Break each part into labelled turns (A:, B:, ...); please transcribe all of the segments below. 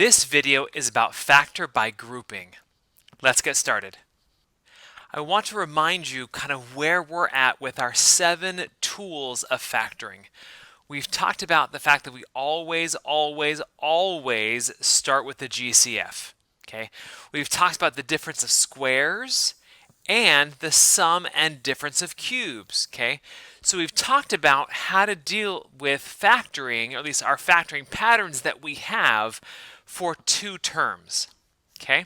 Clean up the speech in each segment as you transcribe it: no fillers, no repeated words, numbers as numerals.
A: This video is about factor by grouping. Let's get started. I want to remind you kind of where we're at with our 7 tools of factoring. We've talked about the fact that we always start with the GCF. Okay? We've talked about the difference of squares and the sum and difference of cubes. Okay? So we've talked about how to deal with factoring, or at least our factoring patterns that we have for 2 terms. Okay?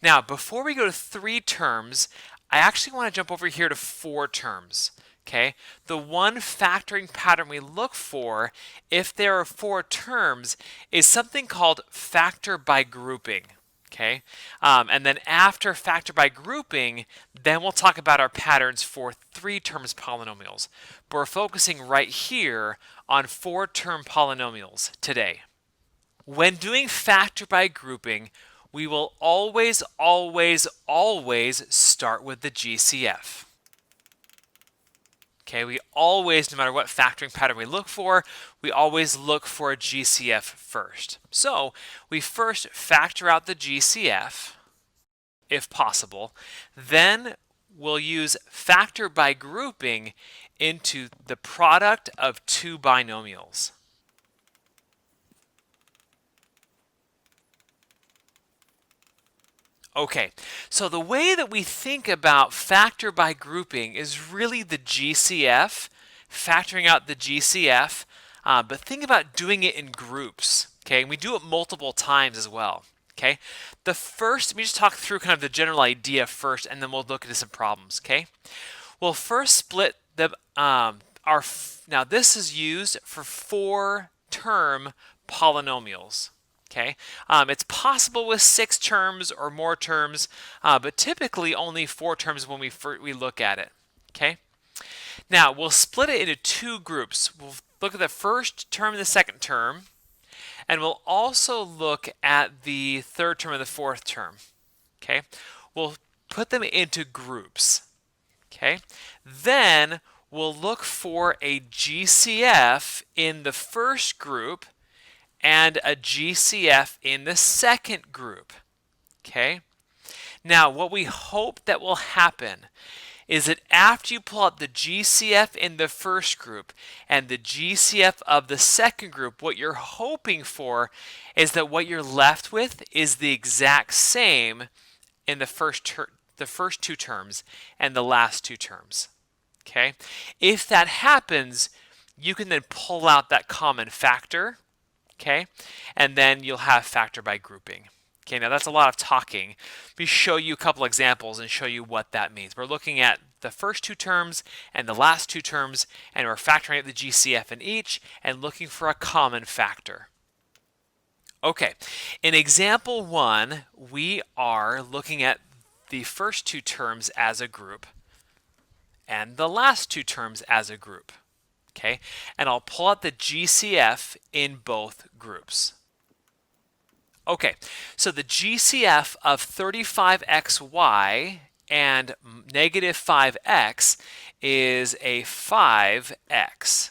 A: Now, before we go to 3 terms, I actually want to jump over here to 4 terms. Okay? The one factoring pattern we look for if there are 4 terms is something called factor by grouping. Okay? And then after factor by grouping, then we'll talk about our patterns for 3 terms polynomials. But we're focusing right here on 4-term polynomials today. When doing factor by grouping, we will always start with the GCF. Okay, we always, no matter what factoring pattern we look for, we always look for a GCF first. So we first factor out the GCF, if possible. Then we'll use factor by grouping into the product of 2 binomials. Okay, so the way that we think about factor by grouping is really the GCF, factoring out the GCF, but think about doing it in groups, okay? And we do it multiple times as well, okay? The first, let me just talk through kind of the general idea first, and then we'll look into some problems, okay? We'll first split the, now this is used for 4-term polynomials. Okay, it's possible with 6 terms or more terms, but typically only 4 terms when we look at it. Okay, now we'll split it into 2 groups. We'll look at the first term and the second term, and we'll also look at the third term and the fourth term. Okay, we'll put them into groups. Okay, then we'll look for a GCF in the first group and a GCF in the second group. Okay? Now, what we hope that will happen is that after you pull out the GCF in the first group and the GCF of the second group, what you're hoping for is that what you're left with is the exact same in the first 2 terms and the last 2 terms. Okay? If that happens, you can then pull out that common factor. Okay, and then you'll have factor by grouping. Okay, now that's a lot of talking. Let me show you a couple examples and show you what that means. We're looking at the first 2 terms and the last 2 terms, and we're factoring out the GCF in each and looking for a common factor. Okay, in example 1, we are looking at the first 2 terms as a group and the last 2 terms as a group. Okay, and I'll pull out the GCF in both groups. Okay, so the GCF of 35xy and negative 5x is a 5x.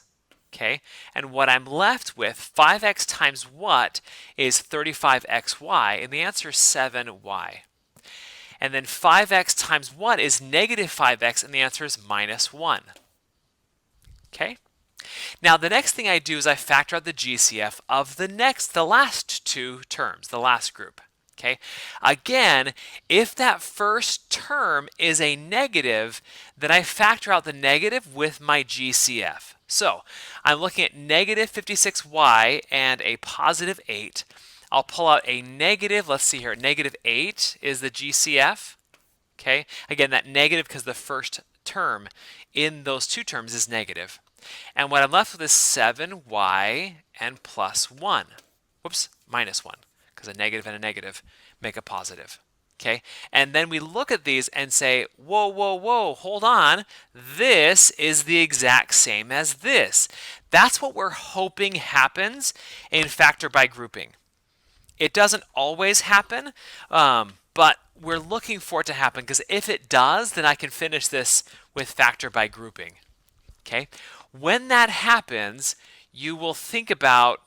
A: Okay, and what I'm left with, 5x times what is 35xy, and the answer is 7y. And then 5x times what is negative 5x, and the answer is minus 1. Okay? Now the next thing I do is I factor out the GCF of the last 2 terms, the last group. Okay. Again, if that first term is a negative, then I factor out the negative with my GCF. So I'm looking at negative 56y and a positive 8. I'll pull out a negative, let's see here, negative 8 is the GCF. Okay. Again, that negative because the first term in those 2 terms is negative. And what I'm left with is 7y and plus 1. Whoops, minus 1, because a negative and a negative make a positive. Okay, and then we look at these and say, whoa, hold on. This is the exact same as this. That's what we're hoping happens in factor by grouping. It doesn't always happen, but we're looking for it to happen, because if it does, then I can finish this with factor by grouping. Okay, when that happens, you will think about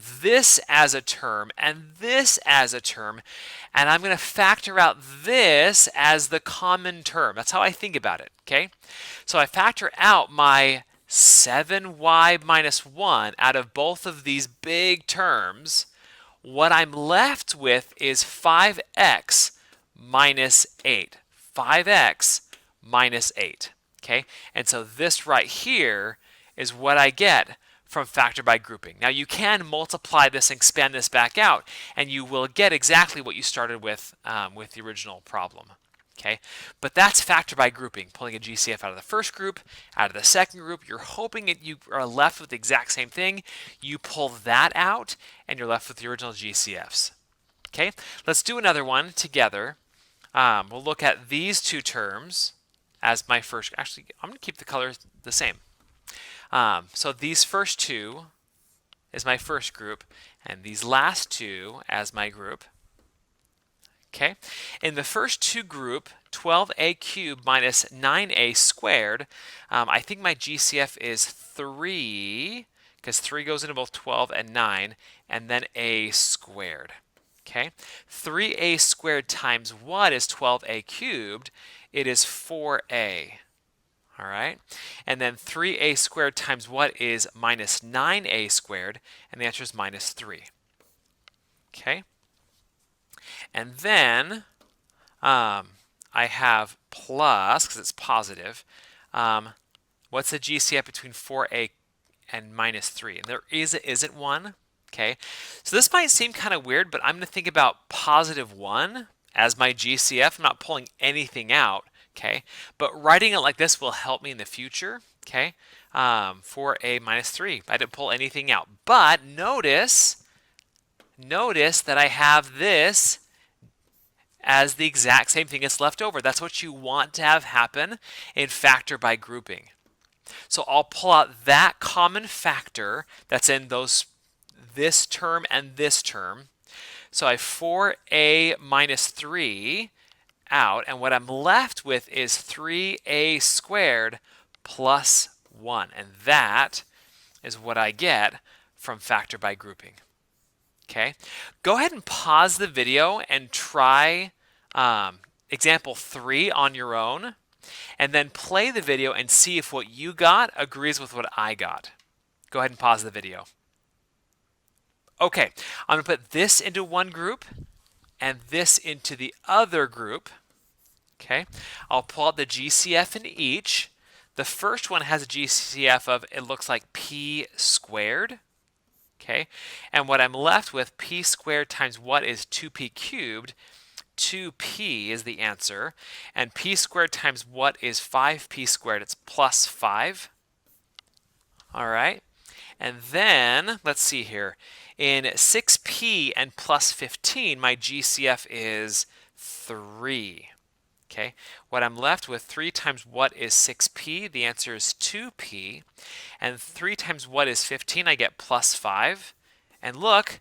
A: this as a term and this as a term, and I'm going to factor out this as the common term. That's how I think about it, okay? So I factor out my 7y minus 1 out of both of these big terms. What I'm left with is 5x minus 8. 5x minus 8, okay? And so this right here is what I get from factor by grouping. Now you can multiply this and expand this back out, and you will get exactly what you started with the original problem. Okay, but that's factor by grouping, pulling a GCF out of the first group, out of the second group. You're hoping that you are left with the exact same thing. You pull that out, and you're left with the original GCFs. Okay, let's do another one together. We'll look at these two terms as my first. Actually, I'm going to keep the colors the same. So these first two is my first group, and these last two as my group. Okay, in the first two group, 12a cubed minus 9a squared, I think my GCF is 3, because 3 goes into both 12 and 9, and then a squared. Okay, 3a squared times what is 12a cubed? It is 4a. All right, and then 3a squared times what is minus 9a squared? And the answer is minus 3. Okay. And then I have plus, because it's positive. What's the GCF between 4a and minus 3? And there isn't one. Okay, so this might seem kind of weird, but I'm going to think about positive 1 as my GCF. I'm not pulling anything out. Okay, but writing it like this will help me in the future. Okay, 4a minus 3. I didn't pull anything out. But notice that I have this as the exact same thing that's left over. That's what you want to have happen in factor by grouping. So I'll pull out that common factor that's in this term and this term. So I have 4a minus 3 out, and what I'm left with is 3a squared plus 1. And that is what I get from factor by grouping. Okay, go ahead and pause the video and try example 3 on your own, and then play the video and see if what you got agrees with what I got. Go ahead and pause the video. Okay, I'm going to put this into one group and this into the other group. Okay, I'll pull out the GCF in each. The first one has a GCF of, it looks like p squared. Okay, and what I'm left with, p squared times what is 2p cubed? 2p is the answer. And p squared times what is 5p squared? It's plus 5. All right, and then let's see here. In 6p and plus 15, my GCF is 3. Okay, what I'm left with, 3 times what is 6p? The answer is 2p. And 3 times what is 15? I get plus 5. And look,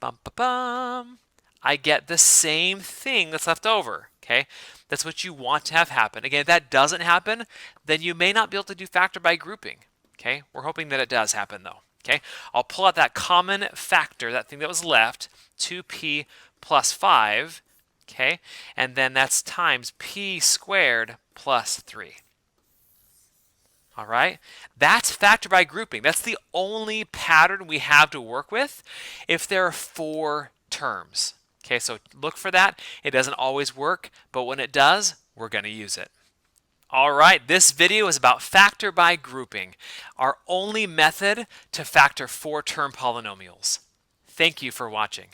A: bum, bum, bum, I get the same thing that's left over. Okay, that's what you want to have happen. Again, if that doesn't happen, then you may not be able to do factor by grouping. Okay, we're hoping that it does happen though. Okay, I'll pull out that common factor, that thing that was left, 2p plus 5. Okay, and then that's times p squared plus 3. All right, that's factor by grouping. That's the only pattern we have to work with if there are 4 terms. Okay, so look for that. It doesn't always work, but when it does, we're going to use it. All right, this video is about factor by grouping, our only method to factor 4-term polynomials. Thank you for watching.